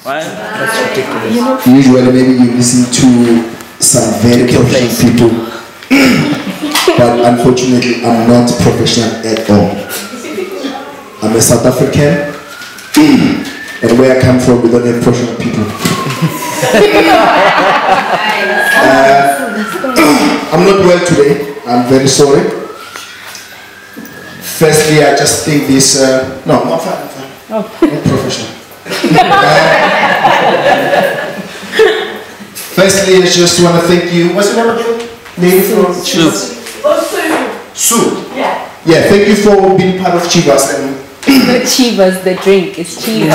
Right? That's ridiculous. Usually maybe you listen to some very professional people, but unfortunately I'm not professional at all. I'm a South African, and where I come from we don't have professional people. I'm not well today, I'm very sorry. Firstly, I just think this, no, I'm fine, not professional. Firstly, I just want to thank you. What's your name again? Lady from Chivas? Sue. Yeah. Yeah, thank you for being part of Chivas. And not Chivas, the drink is Chivas.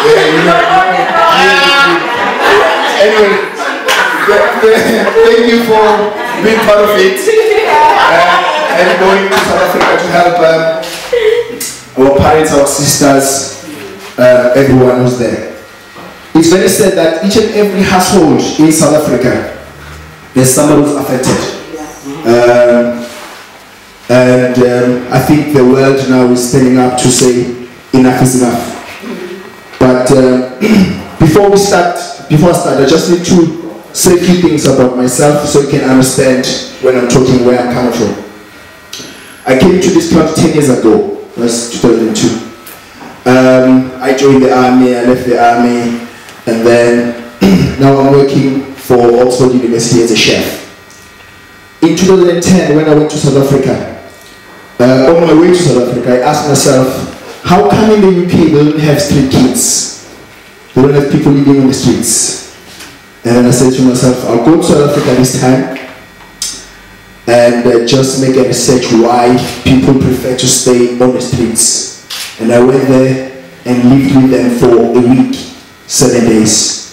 yeah, you know. Anyway, thank you for being part of it and going to South Africa to help our parents, our sisters, everyone who's there. It's very sad that each and every household in South Africa, there's someone who's affected. I think the world now is standing up to say enough is enough. But before I start, I just need to say a few things about myself so you can understand when I'm talking where I'm coming from. I came to this country 10 years ago. That's 2002. I joined the army, I left the army, and then now I'm working for Oxford University as a chef. In 2010, when I went to South Africa, on my way to South Africa, I asked myself, how come in the UK they don't have street kids? They don't have people living on the streets. And then I said to myself, I'll go to South Africa this time and just make a research why people prefer to stay on the streets. And I went there and lived with them for a week, 7 days,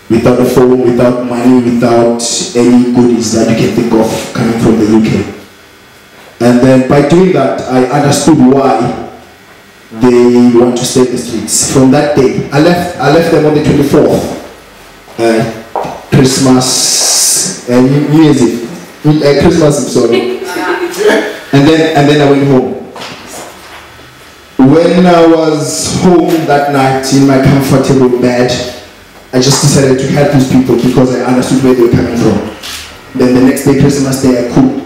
without a phone, without money, without any goodies that you can think of coming from the UK. And then by doing that, I understood why they want to stay in the streets. From that day, I left them on the 24th, Christmas, New Year's Eve. Christmas, sorry. and then I went home. When I was home that night in my comfortable bed, I just decided to help these people because I understood where they were coming from. Then the next day, Christmas Day, I cooked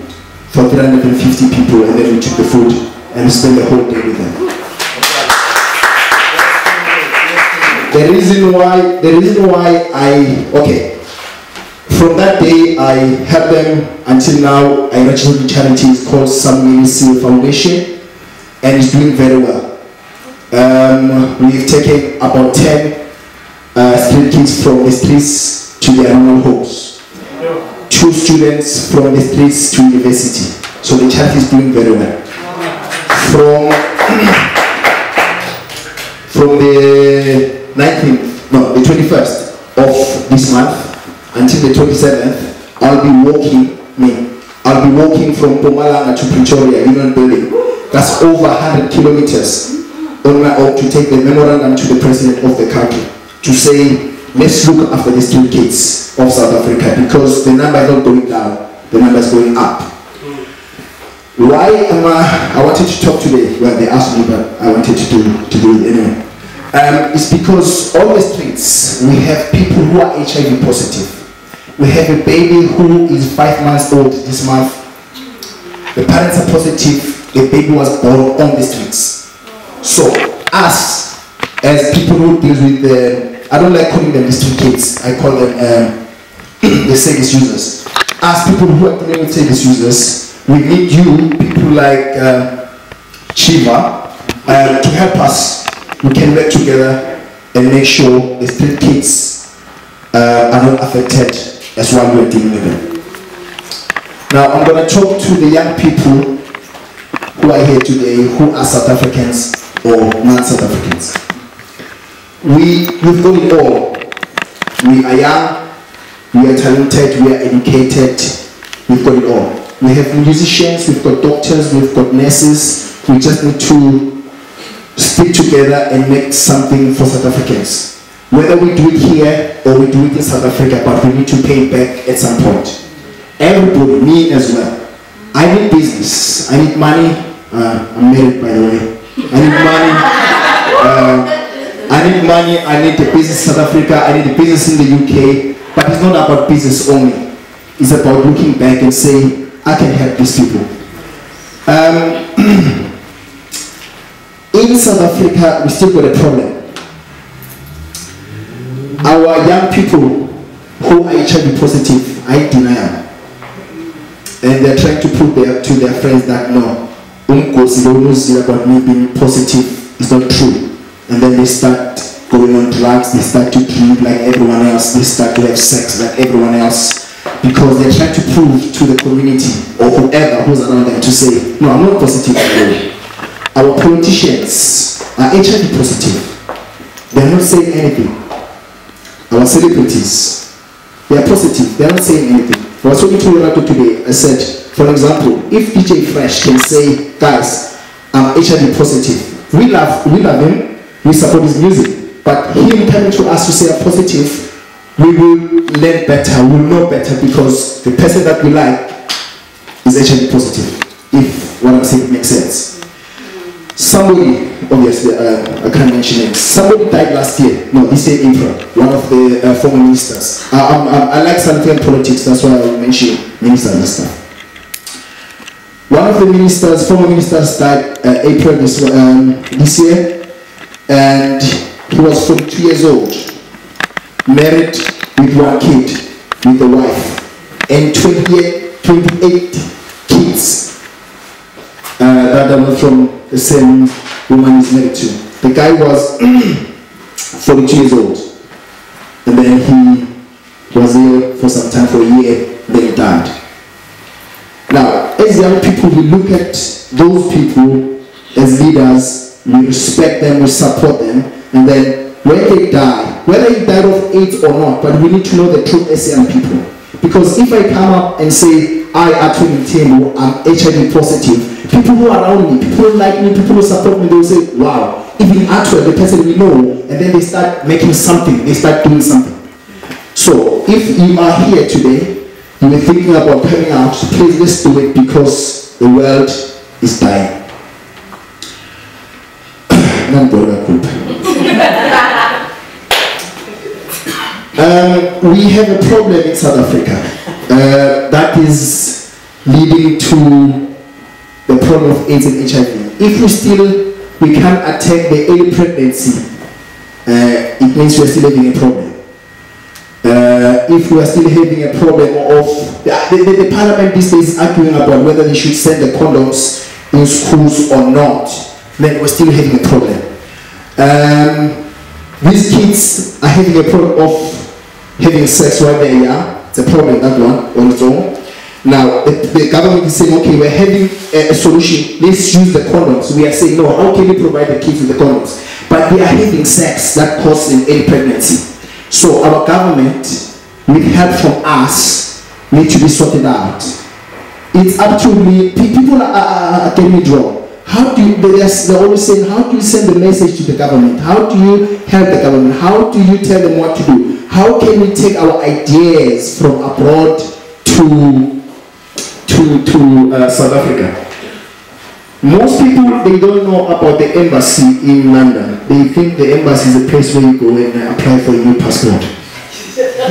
for 350 people, and then we took the food and we spent the whole day with them. The reason why from that day I helped them until now. I registered with charities called Some Seal Foundation, and it's doing very well. We've taken about 10 street kids from the streets to their normal homes. 2 students from the streets to university. So the charity is doing very well. From the 21st of this month until the 27th, I'll be walking from Mpumalanga to Pretoria, Union Building. That's over 100 kilometers on my own to take the memorandum to the president of the country to say, let's look after the street kids of South Africa, because the number is not going down, the number is going up. Why am I wanted to talk today? Well, they asked me, but I wanted to do it anyway. It's because on the streets, we have people who are HIV positive. We have a baby who is 5 months old this month. The parents are positive, the baby was born on the streets. So, us, as people who deal with the, I don't like calling them the street kids, I call them the service users. As people who are dealing with service users, we need you, people like Shiva, to help us. We can work together and make sure the street kids are not affected as what we're dealing with them. Now I'm going to talk to the young people who are here today, who are South Africans or non-South Africans. We've got it all. We are young, we are talented, we are educated, we've got it all. We have musicians, we've got doctors, we've got nurses. We just need to stick together and make something for South Africans. Whether we do it here or we do it in South Africa, but we need to pay it back at some point. Everybody, me as well. I need business, I need money. I'm married, by the way. I need money. I need money, I need a business in South Africa, I need a business in the UK, but it's not about business only. It's about looking back and saying, I can help these people. In South Africa, we still got a problem. Our young people who are HIV positive are in denial. And they're trying to prove to their friends that no, about me being positive is not true. And then they start going on drugs, they start to drink like everyone else, they start to have sex like everyone else, because they're trying to prove to the community or whoever who's around them to say, no, I'm not positive at all. Our politicians are HIV positive. They're not saying anything. Our celebrities, they are positive, they're not saying anything. I was talking to Renato today, I said, for example, if DJ Fresh can say, guys, I'm HIV positive, we love him, we support his music, but him coming to us to say I'm positive, we will learn better, we will know better, because the person that we like is HIV positive, if what I'm saying makes sense. Somebody, obviously, I can't mention names, somebody died last year, no, this year April, one of the former ministers. I like something politics, that's why I will mention ministers and stuff. One of the ministers, former ministers, died April this year, and he was 42 years old, married with one kid, with a wife, and 28 kids that were from the same woman he's married to. The guy was 42 years old, and then he was ill for some time, for a year, then he died. Now, as young people, we look at those people as leaders, we respect them, we support them, and then when they die, whether he died of AIDS or not, but we need to know the truth as young people. Because if I come up and say, I, Artwell Mthembu, I'm HIV positive, people who are around me, people who like me, people who support me, they will say, wow, even Artwell, the person we know, and then they start making something, they start doing something. So, if you are here today, you were thinking about coming out, please let's do it, because the world is dying. We have a problem in South Africa that is leading to the problem of AIDS and HIV. If we can't attack the early pregnancy, it means we're still having a problem. If we are still having a problem of the parliament these days is arguing about whether they should send the condoms in schools or not, then we're still having a problem. These kids are having a problem of having sex while they're young. It's a problem, that one on its own. Now the government is saying, okay, we're having a solution, let's use the condoms. We are saying, no, how can we provide the kids with the condoms? But they are having sex that causes early pregnancy. So our government, with help from us, need to be sorted out. It's up to me. People are getting it wrong. How do you, they're always saying, how do you send the message to the government? How do you help the government? How do you tell them what to do? How can we take our ideas from abroad to South Africa? Most people, they don't know about the embassy in London. They think the embassy is a place where you go and apply for a new passport.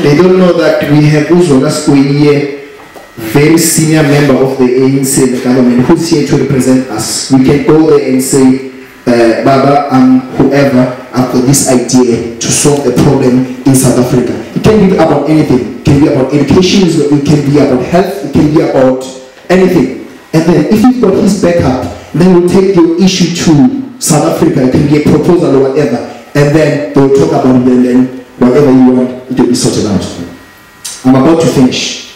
They don't know that we have Uzola Square, very senior member of the ANC and the government, who's here to represent us. We can go there and say, Baba, whoever, I've got this idea to solve the problem in South Africa. It can be about anything. It can be about education, it can be about health, it can be about anything. And then if you've got his backup, then we'll take your issue to South Africa. It can be a proposal or whatever, and then they'll talk about it, and then whatever you want, it will be sorted out. I'm about to finish.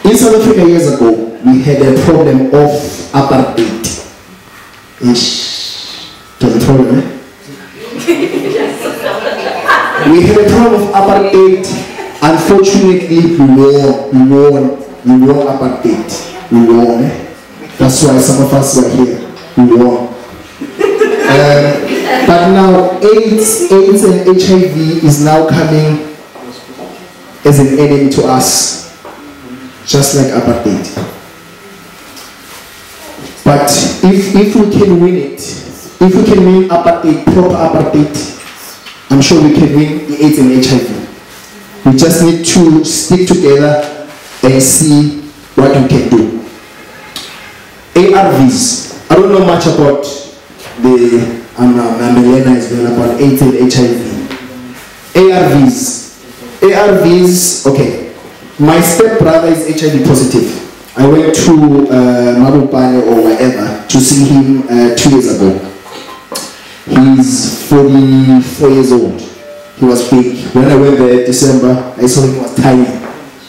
In South Africa years ago, we had a problem of apartheid. It was a problem, eh? We had a problem of apartheid. Unfortunately, we won apartheid. We won, eh? That's why some of us were here. We won. But now AIDS and HIV is now coming as an enemy to us, just like apartheid. But if we can win it, if we can win apartheid, proper apartheid, I'm sure we can win the AIDS and HIV. We just need to stick together and see what we can do. ARVs. I don't know much about the Melena as well about AIDS and HIV. ARVs, okay. My stepbrother is HIV positive. I went to Mabupane or wherever to see him 2 years ago. He's 44 years old. He was big. When I went there in December, I saw him was tiny.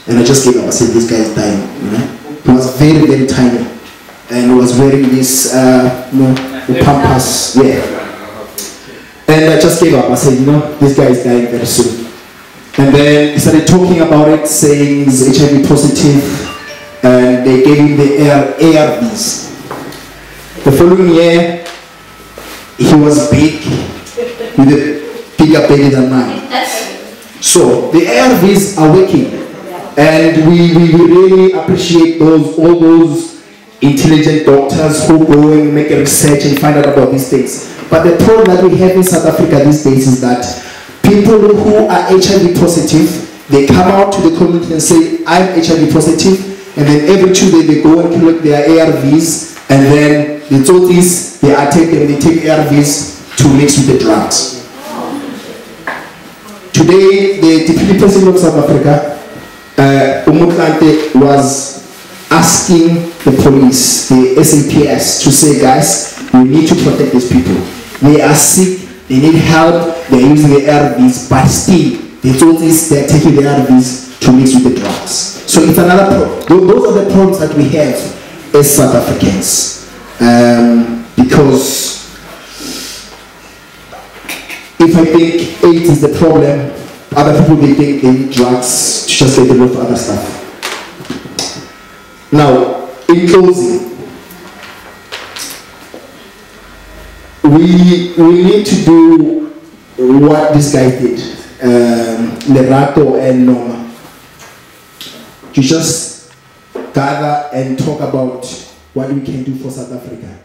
And I just gave up. I said, this guy is dying. You know? He was very, very tiny. And he was wearing this, the pampas. Yeah. And I just gave up. I said, this guy is dying very soon. And then he started talking about it, saying he's HIV positive. And they gave him the ARVs. The following year, he was big, with a bigger belly than mine. So the ARVs are working, and we really appreciate all those intelligent doctors who go and make a research and find out about these things. But the problem that we have in South Africa these days is that people who are HIV positive, they come out to the community and say, I'm HIV positive, and then every Tuesday they go and collect their ARVs, and then they told this, they attack them, they take ARVs to mix with the drugs. Today, the Deputy President of South Africa, Umutlante, was asking the police, the SAPS, to say, guys, we need to protect these people. They are sick, they need help, they're using the ARVs, but still, they told us they're taking the ARVs to mix with the drugs. So it's another problem. Those are the problems that we have as South Africans. Because if I think AIDS is the problem, other people they think they need drugs to just get rid of other stuff. Now, in closing, we need to do what this guy did, Lerato and Noma. To just gather and talk about what we can do for South Africa.